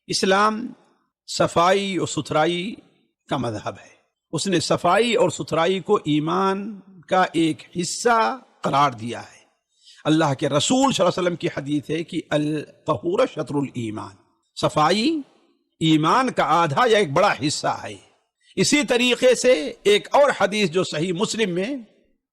اسلام صفائی اور ستھرائی کا مذہب ہے۔ اس نے صفائی اور ستھرائی کو ایمان کا ایک حصہ قرار دیا ہے۔ اللہ کے رسول صلی اللہ علیہ وسلم کی حدیث ہے کہ الطہور شطر الایمان، صفائی ایمان کا آدھا یا ایک بڑا حصہ ہے۔ اسی طریقے سے ایک اور حدیث جو صحیح مسلم میں،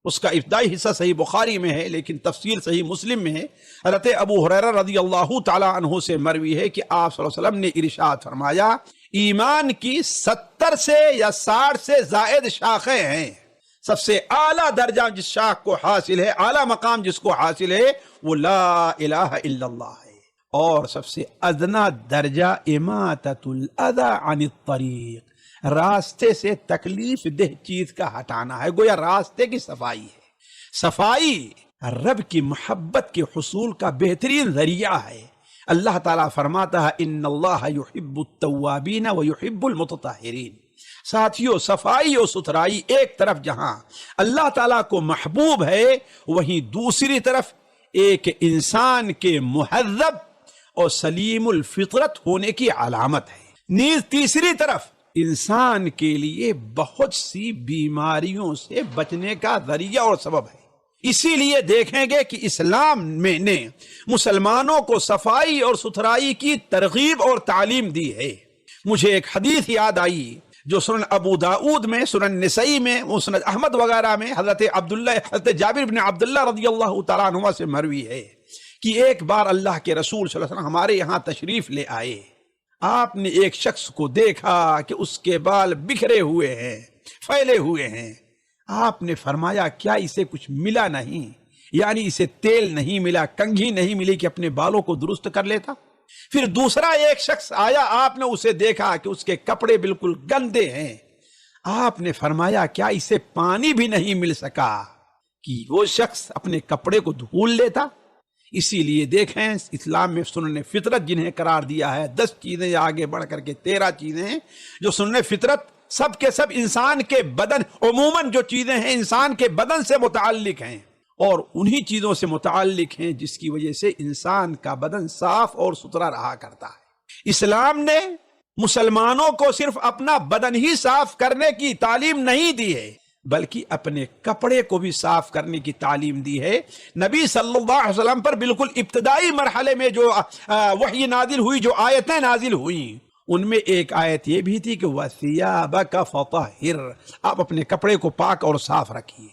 اس کا ابتدائی حصہ صحیح بخاری میں ہے لیکن تفصیل صحیح مسلم میں ہے، حضرت ابو ہریرہ رضی اللہ تعالی عنہ سے مروی ہے کہ آپ صلی اللہ علیہ وسلم نے ارشاد فرمایا، ایمان کی 70 سے یا 60 سے زائد شاخیں ہیں، سب سے اعلیٰ درجہ جس شاخ کو حاصل ہے، اعلیٰ مقام جس کو حاصل ہے، وہ لا الہ الا اللہ ہے، اور سب سے ادنا درجہ اماطۃ الاذی عن الطریق، راستے سے تکلیف دہ چیز کا ہٹانا ہے، گویا راستے کی صفائی ہے۔ صفائی رب کی محبت کے حصول کا بہترین ذریعہ ہے۔ اللہ تعالیٰ فرماتا ہے ان اللہ یحب التوابین ویحب المتطہرین۔ ساتھیو، صفائی اور ستھرائی ایک طرف جہاں اللہ تعالیٰ کو محبوب ہے، وہیں دوسری طرف ایک انسان کے مہذب اور سلیم الفطرت ہونے کی علامت ہے۔ نیز تیسری طرف انسان کے لیے بہت سی بیماریوں سے بچنے کا ذریعہ اور سبب ہے۔ اسی لیے دیکھیں گے کہ اسلام میں نے مسلمانوں کو صفائی اور ستھرائی کی ترغیب اور تعلیم دی ہے۔ مجھے ایک حدیث یاد آئی جو سنن ابو داؤد میں، سنن نسائی میں، مسند احمد وغیرہ میں حضرت جابر بن عبداللہ رضی اللہ تعالیٰ عنہ سے مروی ہے کہ ایک بار اللہ کے رسول صلی اللہ علیہ وسلم ہمارے یہاں تشریف لے آئے۔ آپ نے ایک شخص کو دیکھا کہ اس کے بال بکھرے ہوئے ہیں، پھیلے ہوئے ہیں۔ آپ نے فرمایا کیا اسے کچھ ملا نہیں؟ یعنی اسے تیل نہیں ملا، کنگھی نہیں ملی کہ اپنے بالوں کو درست کر لیتا؟ پھر دوسرا ایک شخص آیا، آپ نے اسے دیکھا کہ اس کے کپڑے بالکل گندے ہیں۔ آپ نے فرمایا کیا اسے پانی بھی نہیں مل سکا کہ وہ شخص اپنے کپڑے کو دھول لیتا؟ اسی لیے دیکھیں اسلام میں سنن فطرت جنہیں قرار دیا ہے، 10 چیزیں آگے بڑھ کر کے 13 چیزیں ہیں جو سنن فطرت سب کے سب انسان کے بدن، عموماً جو چیزیں ہیں انسان کے بدن سے متعلق ہیں، اور انہی چیزوں سے متعلق ہیں جس کی وجہ سے انسان کا بدن صاف اور ستھرا رہا کرتا ہے۔ اسلام نے مسلمانوں کو صرف اپنا بدن ہی صاف کرنے کی تعلیم نہیں دی ہے، بلکہ اپنے کپڑے کو بھی صاف کرنے کی تعلیم دی ہے۔ نبی صلی اللہ علیہ وسلم پر بالکل ابتدائی مرحلے میں جو وحی نازل ہوئی، جو آیتیں نازل ہوئیں، ان میں ایک آیت یہ بھی تھی کہ وَثِيَابَكَ فَطَهِّرْ، آپ اپنے کپڑے کو پاک اور صاف رکھیے۔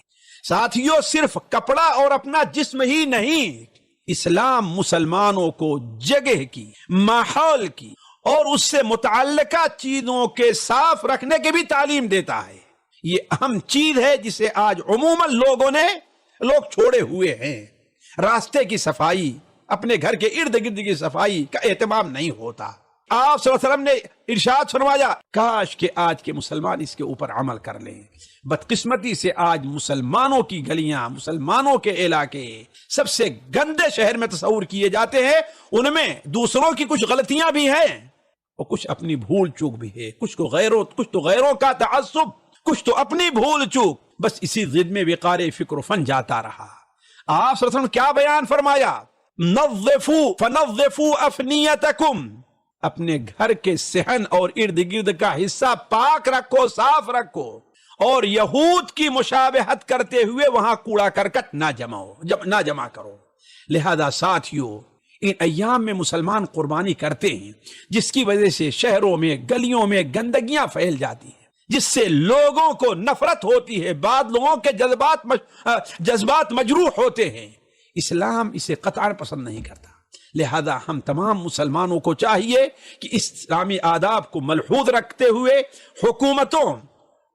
ساتھیوں، صرف کپڑا اور اپنا جسم ہی نہیں، اسلام مسلمانوں کو جگہ کی، ماحول کی اور اس سے متعلقہ چیزوں کے صاف رکھنے کی بھی تعلیم دیتا ہے۔ یہ اہم چیز ہے جسے آج عموماً لوگ چھوڑے ہوئے ہیں۔ راستے کی صفائی، اپنے گھر کے ارد گرد کی صفائی کا اہتمام نہیں ہوتا۔ آپ صلی اللہ علیہ وسلم نے ارشاد فرمایا کاش کہ آج کے مسلمان اس کے اوپر عمل کر لیں۔ بدقسمتی سے آج مسلمانوں کی گلیاں، مسلمانوں کے علاقے سب سے گندے شہر میں تصور کیے جاتے ہیں۔ ان میں دوسروں کی کچھ غلطیاں بھی ہیں اور کچھ اپنی بھول چوک بھی ہے، کچھ تو غیروں کا تعصب، کچھ تو اپنی بھول چوک، بس اسی ضد میں وقار فکر و فن جاتا رہا۔ آپ صلی اللہ علیہ وسلم کیا بیان فرمایا؟ نظفوا فنظفوا افنیتکم، اپنے گھر کے صحن اور ارد گرد کا حصہ پاک رکھو، صاف رکھو، اور یہود کی مشابہت کرتے ہوئے وہاں کوڑا کرکٹ نہ جمع کرو۔ لہذا ساتھیو، ان ایام میں مسلمان قربانی کرتے ہیں جس کی وجہ سے شہروں میں، گلیوں میں گندگیاں پھیل جاتی ہیں، جس سے لوگوں کو نفرت ہوتی ہے، بعض لوگوں کے جذبات مجروح ہوتے ہیں۔ اسلام اسے قطعاً پسند نہیں کرتا۔ لہذا ہم تمام مسلمانوں کو چاہیے کہ اسلامی آداب کو ملحوظ رکھتے ہوئے حکومتوں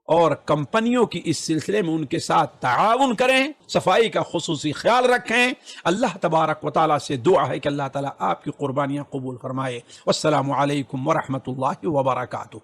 اور کمپنیوں کی اس سلسلے میں ان کے ساتھ تعاون کریں، صفائی کا خصوصی خیال رکھیں۔ اللہ تبارک و تعالیٰ سے دعا ہے کہ اللہ تعالیٰ آپ کی قربانیاں قبول فرمائے۔ والسلام علیکم ورحمۃ اللہ وبرکاتہ۔